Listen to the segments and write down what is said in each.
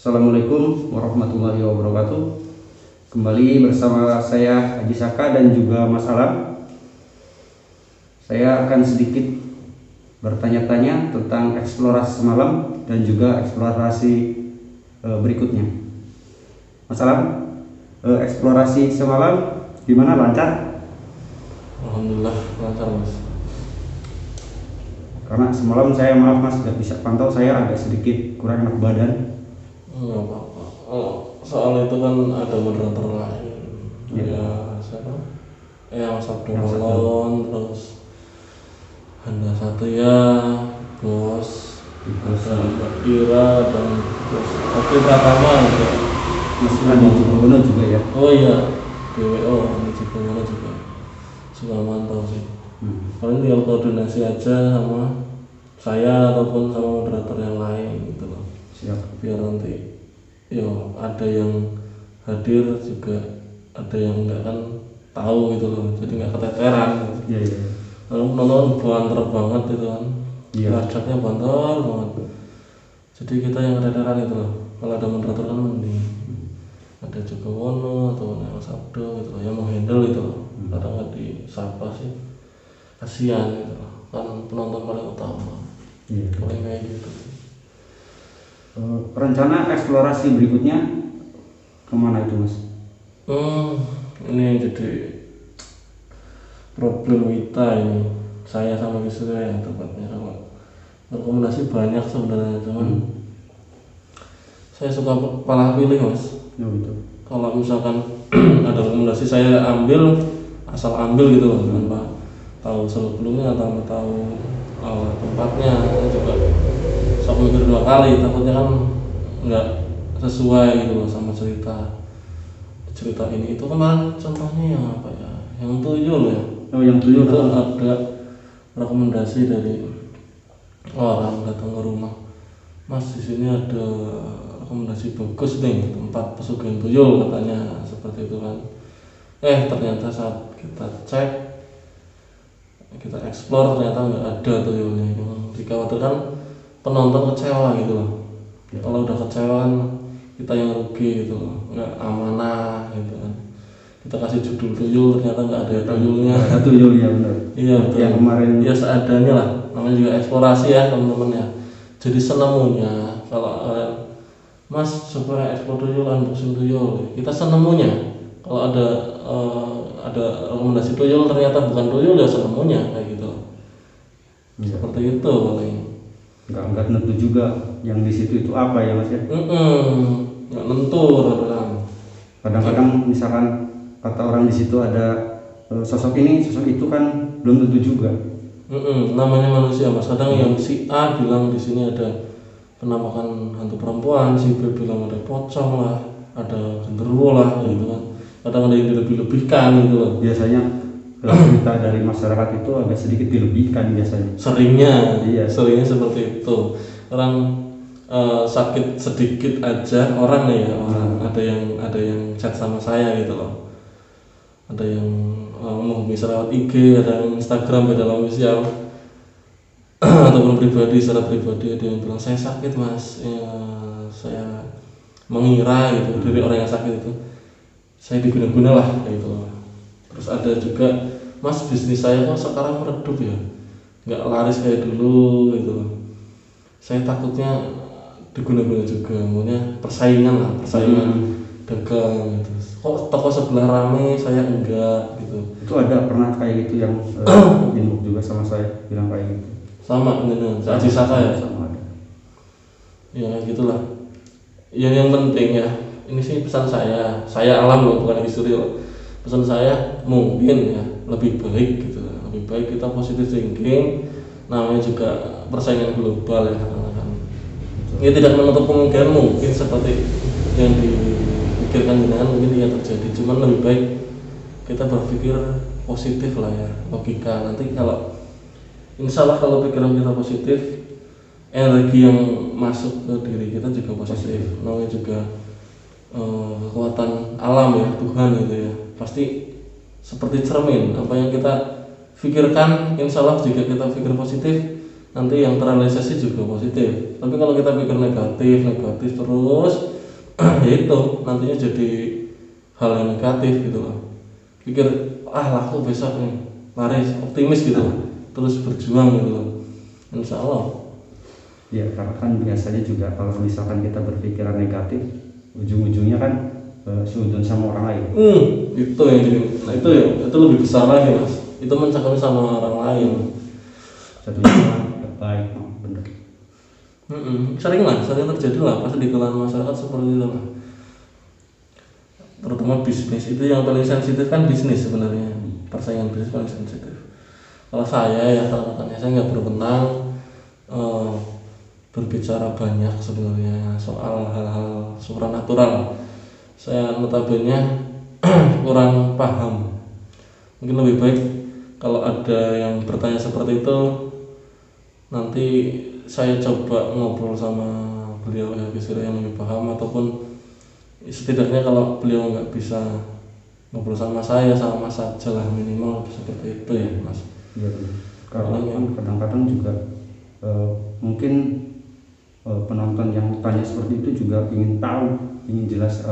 Assalamualaikum warahmatullahi wabarakatuh. Kembali bersama saya Haji Saka dan juga Mas Alam. Saya akan sedikit bertanya-tanya tentang eksplorasi semalam dan juga eksplorasi berikutnya. Mas Alam, eksplorasi semalam gimana, lancar? Alhamdulillah lancar, Mas. Karena semalam saya maaf Mas nggak bisa pantau, saya agak sedikit kurang enak badan. Nggak apa-apa. Soal itu kan ada moderator lain. Ya. Siapa? Mas Abdul Molon, terus Handa Satria, Bos, ada Mbak Ira, dan terus Oke Pratama juga. Mas Andi Cipono juga ya. Oh iya, BWO Andi Cipono juga suka mantau sih. Paling tinggal koordinasi aja sama saya ataupun sama moderator yang lain gitu loh. Siap. Biar nanti ada yang hadir juga, ada yang enggak kan tahu gitu loh, jadi nggak keteteran gitu. Iya. Lalu penonton banter banget gitu kan, Iya. banter banget, jadi kita yang keteteran itu loh. Kalau ada moderator kan mending ada juga Wono atau Mas Abdo gitu loh, yang menghandle gitu loh. Kadang nggak disapa sih, kasihan gitu loh, kan penonton paling utama. Iya. Paling kayak gitu. Rencana eksplorasi berikutnya kemana itu Mas? Ini jadi problem kita ini, saya sama istri saya yang tepatnya. Kalau rekomendasi banyak sebenarnya, cuman saya suka malah pilih Mas. Gitu. Kalau misalkan ada rekomendasi saya ambil, asal ambil gitu loh, tanpa tahu sebelumnya, tanpa tahu tempatnya. Saya juga sok mikir 2 kali, takutnya kan nggak sesuai gitu loh sama cerita ini. Itu kemarin contohnya yang apa ya, yang tuyul ya. Yang tuyul itu ada rekomendasi dari orang datang ke rumah, Mas di sini ada rekomendasi bagus nih, tempat pesugihan tuyul katanya, seperti itu kan. Ternyata saat kita cek, kita explore, ternyata nggak ada tuyulnya. Dikhawatirkan penonton kecewa gitu loh. Kalau udah kecewa kan kita yang rugi gitu loh, nggak amanah gitu kan. Kita kasih judul tuyul, ternyata nggak ada tuyulnya. Ada tuyulnya benar. Iya betul. Yang kemarin ya seadanya lah, namanya juga eksplorasi ya teman-teman ya. Jadi senemunya, kalau Mas coba eksplor tuyul, unboxing tuyul, kita senemunya. Kalau ada rekomendasi tuyul ternyata bukan tuyul, ya senemunya kayak gitu. Ya. Seperti itu paling. Nggak nentu juga yang di situ itu apa ya Mas ya? Nggak nentur kan. Kadang-kadang misalkan kata orang di situ ada sosok ini, sosok itu kan belum tentu juga. Namanya manusia Mas. Kadang yang si A bilang di sini ada penampakan hantu perempuan, si B bilang ada pocong lah, ada genderuwo lah gitu kan. Kadang ada yang dilebih-lebihkan gitu loh. Biasanya cerita dari masyarakat itu agak sedikit dilebihkan biasanya. Seringnya seperti itu. Orang sakit sedikit aja orang nih ya, ada yang chat sama saya gitu loh. Ada yang ngomong bisa lewat IG, ada yang Instagram, beda dalam official ataupun secara pribadi, ada yang bilang saya sakit Mas, saya mengira gitu dari orang yang sakit itu saya diguna-guna lah kayak gitu. Terus ada juga, Mas bisnis saya kok sekarang meredup ya, nggak laris kayak dulu gitu. Saya takutnya diguna-guna juga, maunya persaingan dagang gitu. Kok toko sebelah rame, saya enggak gitu. Itu ada pernah kayak gitu yang inbox juga sama saya bilang kayak gitu. Sama dengan Haji Saka ya. Sama ada. Ya gitulah. Yang penting ya, ini sih pesan saya Alam loh, bukan istri loh. Pesan saya mungkin ya lebih baik gitu, lebih baik kita positive thinking. Namanya juga persaingan global ya kan. Ini tidak menutup kemungkinan mungkin seperti yang dipikirkan dengan mungkin yang terjadi, cuman lebih baik kita berpikir positif lah ya, logika. Nanti kalau insya Allah kalau pikiran kita positif, energi yang masuk ke diri kita juga positif. Namanya juga kekuatan alam ya, Tuhan gitu ya, pasti seperti cermin. Apa yang kita pikirkan, insya Allah jika kita pikir positif, nanti yang terrealisasi juga positif. Tapi kalau kita pikir negatif terus ya itu nantinya jadi hal yang negatif gitu loh. Pikir laku besok nih, mari optimis gitu loh. Terus berjuang gitu loh. Insya Allah. Ya, karena kan biasanya juga kalau misalkan kita berpikiran negatif, ujung-ujungnya kan seudon sama orang lain. Itu yang jadi, nah itu lebih besar lagi mas. Itu mencakap sama orang lain. Satunya baik, bener. Sering terjadi lah pas di kalangan masyarakat seperti itu lah. Terutama bisnis itu yang paling sensitif kan bisnis sebenarnya. Persaingan bisnis paling sensitif. Kalau saya ya katakannya saya nggak berwenang berbicara banyak sebenarnya soal hal-hal supranatural. Saya notabene kurang paham. Mungkin lebih baik kalau ada yang bertanya seperti itu nanti saya coba ngobrol sama beliau ya yang lebih paham, ataupun setidaknya kalau beliau nggak bisa ngobrol sama saya, sama Mas aja lah, minimal seperti itu ya Mas. Iya, karena kan kadang-kadang juga mungkin penonton yang tanya seperti itu juga ingin tahu, ingin jelas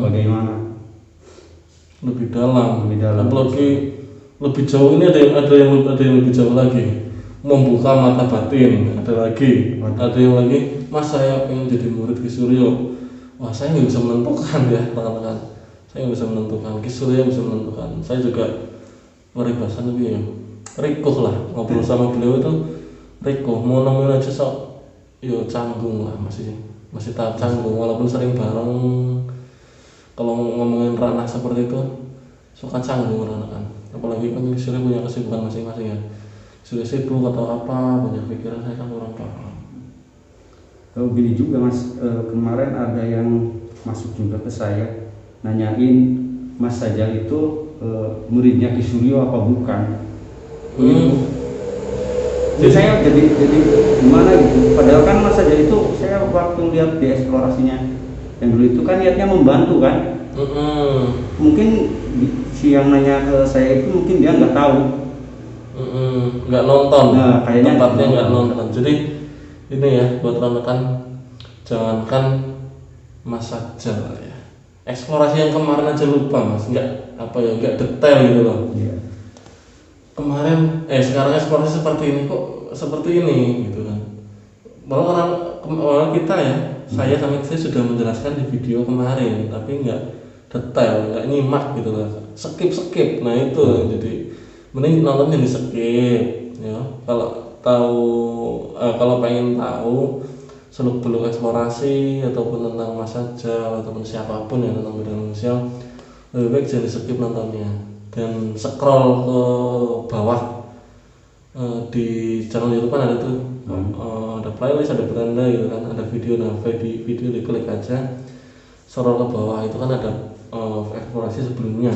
bagaimana lebih dalam. Apalagi lebih jauh ini ada yang lebih jauh lagi, membuka mata batin. Ada yang lagi, Mas saya ingin jadi murid Ki Suryo. Wah saya nggak bisa menentukan ya teman-teman. Saya nggak bisa menentukan, Ki Suryo bisa menentukan. Saya juga peribasan tapi ya rikuh lah ngobrol sama beliau itu rikuh. Mau nemuin aja sok yo canggung lah, masih tahap canggung walaupun sering bareng. Kalau ngomongin ranah seperti itu suka canggung kan. Apalagi kan Suryo punya kesibukan masing-masing ya. Sudah sibuk atau apa, banyak pikiran, saya kan kurang paham. Gini juga Mas, kemarin ada yang masuk juga ke saya nanyain Mas Sajal itu muridnya Ki Suryo apa bukan? Jadi saya jadi gimana gitu. Padahal kan Mas Sajal itu saya waktu lihat di eksplorasinya yang dulu itu kan niatnya membantu kan. Mungkin si yang nanya ke saya itu mungkin dia nggak tahu. Nggak nonton. Nah, kayaknya tempatnya nggak nonton. Jadi ini ya buat rekan-rekan, jangankan Mas Sajal ya. Eksplorasi yang kemarin aja lupa Mas, nggak detail gitu loh. Iya. Kemarin sekarang eksplorasi seperti ini kok seperti ini gitu kan. Malah orang kita ya, saya sama istri sudah menjelaskan di video kemarin, tapi nggak detail, nggak nyimak gitu loh. Skip. Nah itu jadi mending nonton yang di skip ya. Kalau pengen tahu seluk-beluk eksplorasi ataupun tentang Mas Sajal ataupun siapapun yang tentang bidang sosial, lebih baik jangan di-skip nontonnya dan scroll ke bawah. Di channel YouTube kan ada tuh ada playlist, ada beranda gitu kan, ada video. Nah video diklik aja, scroll ke bawah itu kan ada eksplorasi sebelumnya.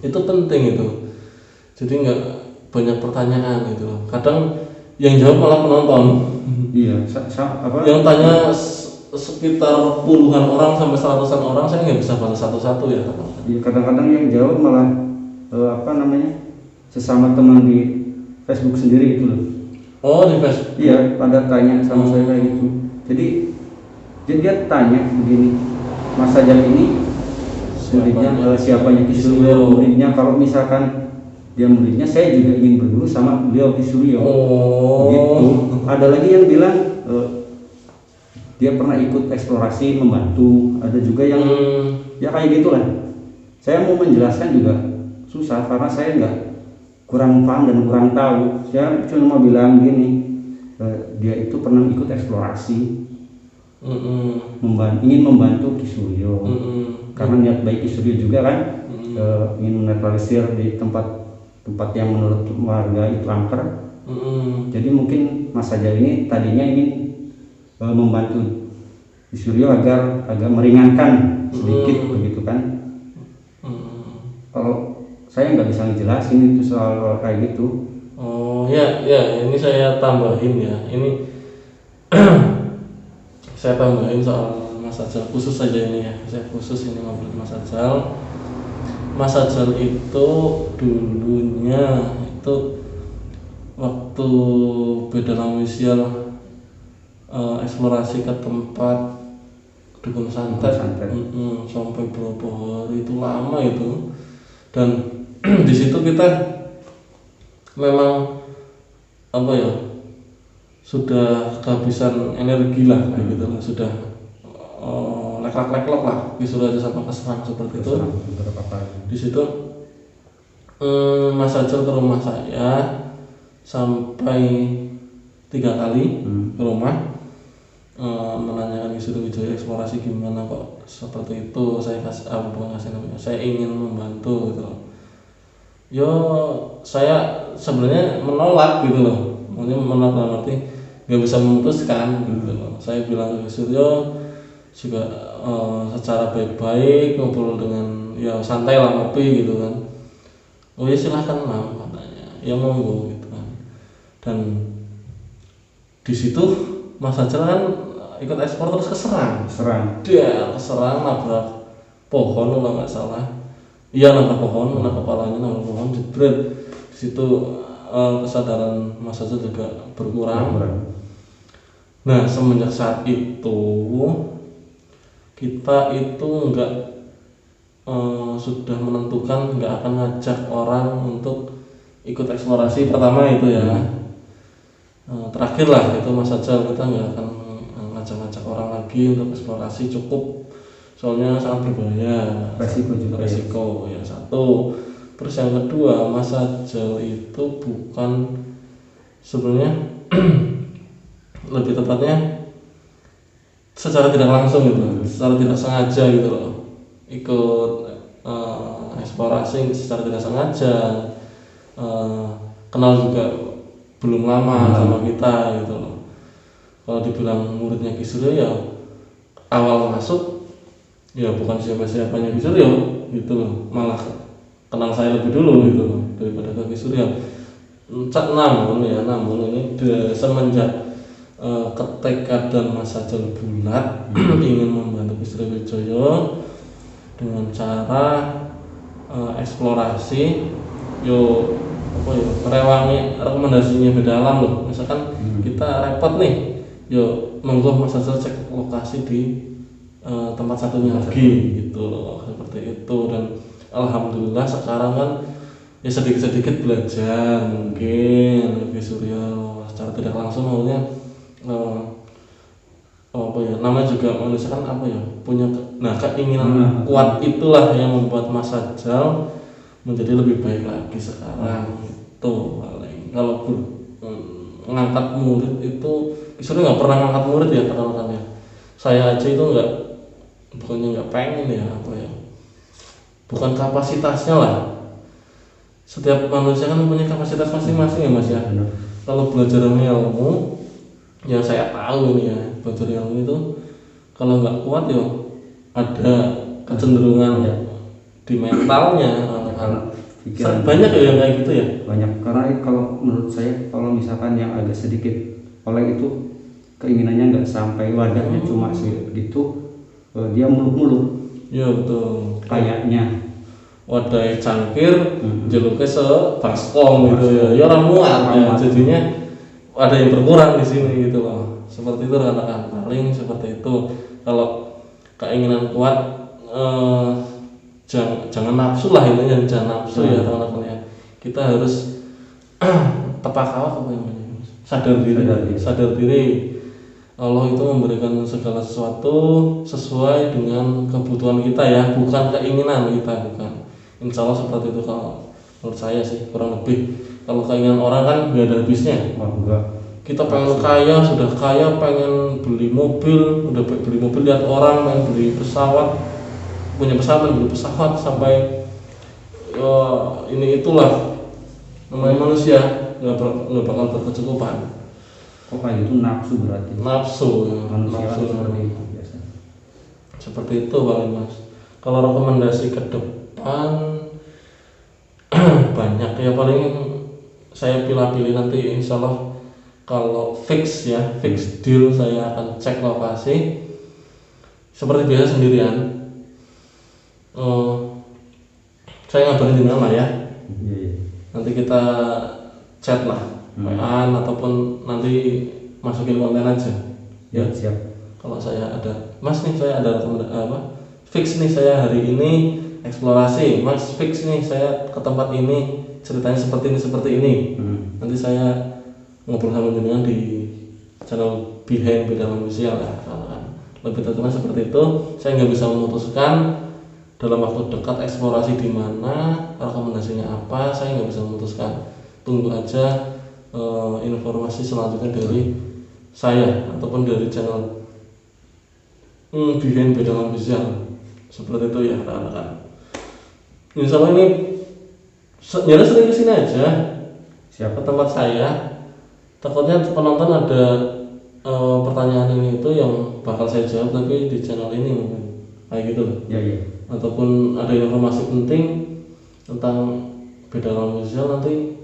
Itu penting itu, jadi nggak banyak pertanyaan gitu loh. Kadang yang jawab malah penonton. Iya, yang tanya sekitar puluhan orang sampai 100-an orang, saya nggak bisa balas satu-satu ya. Iya, kadang-kadang yang jawab malah sesama teman di Facebook sendiri gitu loh. Oh, di Facebook? Iya, pada tanya sama saya kayak gitu. Jadi dia tanya begini, Mas Sajal ini muridnya siapanya Ki Suryo, muridnya kalau misalkan dia muridnya, saya juga ingin berguru sama beliau Ki Suryo. Gitu. Ada lagi yang bilang dia pernah ikut eksplorasi membantu. Ada juga yang ya kayak gitulah. Saya mau menjelaskan juga susah karena saya kurang paham dan kurang tahu. Saya cuma bilang gini, dia itu pernah ikut eksplorasi, ingin membantu Ki Suryo. Karena niat baik Ki Suryo juga kan, ingin menetralisir di tempat yang menurut warga itu angker. Jadi mungkin Mas Sajal ini tadinya ingin membantu Ki Suryo agar meringankan sedikit begitu kan. Kalau saya nggak bisa ngejelasin itu soal kayak gitu. Oh ya ini saya tambahin ya. Ini saya tambahin soal Mas Sajal khusus saja ini ya. Saya khusus ini ngobrol Mas Sajal. Mas Sajal itu dulunya itu waktu beda Wisel eksplorasi ke tempat dukun santet, sampai berapa hari, itu lama itu. Dan di situ kita memang apa ya, sudah kehabisan energi lah kayak gitu lah, sudah leklak lah, disuruh aja sama keserang seperti itu. Di situ Mas Ajal ke rumah saya sampai 3 kali ke rumah, menanyakan Ki Wijaya eksplorasi gimana kok seperti itu. Saya bukan kasih namanya, saya ingin membantu gitu loh. Yo saya sebenarnya menolak gitu loh, maksudnya menolak dalam arti nggak bisa memutuskan gitu loh. Saya bilang ke Suryo juga secara baik-baik, ngobrol dengan ya santai lah, ngopi gitu kan. Oh ya silahkan Mam, katanya ya monggo gitu kan. Dan di situ Mas Ajal kan ikut ekspor terus keserang. Dia keserang, nabrak pohon kalau nggak salah. Iya, nabrak pohon, kena kepalanya, nabrak pohon, jebret. Di situ kesadaran Mas Ajal juga berkurang. Nah, semenjak saat itu kita itu sudah menentukan nggak akan ngajak orang untuk ikut eksplorasi pertama itu ya. Terakhir lah itu Mas Ajal, kita nggak akan ngajak orang lagi untuk eksplorasi, cukup, soalnya sangat berbahaya, resiko ya satu. Terus yang kedua, Mas Ajal itu bukan sebenarnya lebih tepatnya secara tidak langsung gitu, secara tidak sengaja gitu loh, ikut eksplorasi secara tidak sengaja, kenal juga belum lama sama kita gitu loh. Kalau dibilang muridnya Ki Suryo ya awal masuk ya bukan siapa-siapanya Ki Suryo gitu loh, malah kenal saya lebih dulu gitu loh daripada Ki Suryo. Namun ini semenjak ketekadan Mas Ajal bulat ingin membantu Ki Wijaya dengan cara eksplorasi, yo apa ya, merewangi rekomendasinya beda alam loh. Misalkan kita repot nih, yo monggo Mas Ajal cek lokasi di tempat satunya lagi gitu loh, seperti itu. Dan alhamdulillah sekarang kan ya sedikit-sedikit belajar mungkin Ki Suryo secara tidak langsung, maksudnya apa ya, namanya juga manusia kan apa ya, punya keinginan kuat, itulah yang membuat Mas Ajal menjadi lebih baik lagi sekarang. Itu paling kalau ngangkat murid itu Suryo nggak pernah ngangkat murid ya kadang-kadang. Saya aja itu bukannya nggak pengen ya, apa ya, bukan kapasitasnya lah. Setiap manusia kan punya kapasitas masing-masing ya Mas ya. Kalau belajar ilmu yang saya tahu ini ya, belajar ilmu itu kalau nggak kuat ya ada kecenderungan di mentalnya. Banyak ya yang kayak gitu ya. Banyak, karena kalau menurut saya kalau misalkan yang agak sedikit oleh itu keinginannya nggak sampai wadahnya cuma segitu, dia muluk-muluk. Ya betul. Kayaknya wadah cangkir, jeluknya sebaskom gitu ya. Ya orang muat ya, jadinya ada yang berkurang di sini gitu loh. Seperti itu rekan-rekan, paling seperti itu. Kalau keinginan kuat, jangan nafsu lah intinya, jangan nafsu ya teman-teman ya. Kita harus tepakawak apa namanya, sadar diri. Allah itu memberikan segala sesuatu sesuai dengan kebutuhan kita ya, bukan keinginan kita, bukan. Insya Allah seperti itu kalau menurut saya sih, kurang lebih. Kalau keinginan orang kan gak ada habisnya. Kita pengen kaya, sudah kaya, pengen beli mobil, udah beli mobil, lihat orang pengen beli pesawat, punya pesawat, beli pesawat, sampai ini itulah namanya manusia, nggak bakal berkecukupan. Kok kayak itu nafsu berarti? Nafsu ya, nafsu seperti itu biasa. Seperti itu paling Mas. Kalau rekomendasi ke depan banyak ya, paling saya pilih-pilih nanti insya Allah. Kalau fix deal, saya akan cek lokasi seperti biasa sendirian. Saya ngabarin di mana ya. Nanti kita chat lah. WA-an ataupun nanti masukin konten aja. Ya, siap. Kalau saya ada, Mas nih saya ada fix nih saya hari ini eksplorasi, Mas fix nih saya ke tempat ini ceritanya seperti ini. Nanti saya ngobrol sama jenengan di channel Behind Bedalam Visual ya. Lebih tepatnya seperti itu. Saya nggak bisa memutuskan dalam waktu dekat eksplorasi di mana, rekomendasinya apa, saya nggak bisa memutuskan. Tunggu aja informasi selanjutnya dari saya ataupun dari channel Behind Bedalam Visual. Seperti itu ya rekan-rekan. Insya Allah ini jadi sering kesini aja. Siapa ke tempat saya. Takutnya penonton ada pertanyaan ini itu yang bakal saya jawab tapi di channel ini mungkin kayak gitu loh. Ya. Ataupun ada informasi penting tentang Bedalam Visual, nanti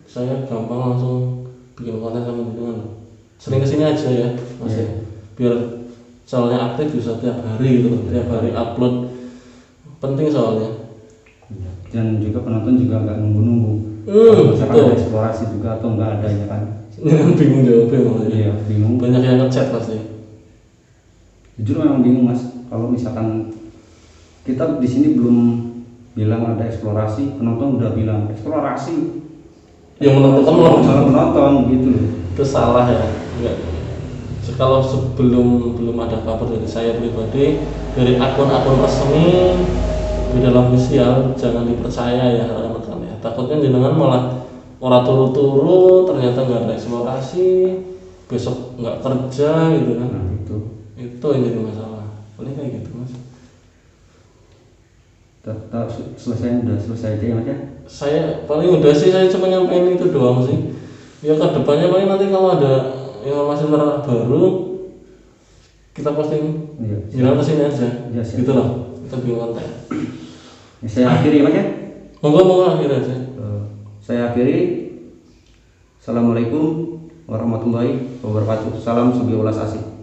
saya gampang langsung bikin konten sama jenengan. Sering kesini aja ya Mas. Biar channelnya aktif bisa tiap hari gitu loh. Tiap hari upload, penting soalnya. Dan juga penonton juga nggak nunggu-nunggu. Misalkan Betul. ada eksplorasi juga atau nggak adanya kan. Jangan bingung jawabnya malah. Iya, bingung. Banyak yang ngechat pasti. Jujur memang bingung Mas. Kalau misalkan kita di sini belum bilang ada eksplorasi, penonton udah bilang eksplorasi. Yang menentukan malah penonton gitu loh. Itu salah ya. Enggak. Kalau sebelum belum ada kabar dari saya pribadi, dari akun-akun resmi Bedalam Visual, jangan dipercaya ya rekan-rekan ya. Takutnya jenengan malah orang turu-turu ternyata nggak ada eksplorasi, besok nggak kerja gitu kan. Nah, itu yang jadi masalah. Boleh kayak gitu Mas. tetap selesai aja ya Mas ya. Saya paling udah sih, saya cuma nyampein itu doang sih. Ya ke depannya paling nanti kalau ada informasi terbaru kita posting. Iya. Jangan kesini aja. Ya, siap. Gitu loh. Kita bikin konten. Ya, saya akhiri Mas ya. Moga akhir aja. Saya akhiri. Assalamualaikum warahmatullahi wabarakatuh. Salam Sugi Ulas Asih.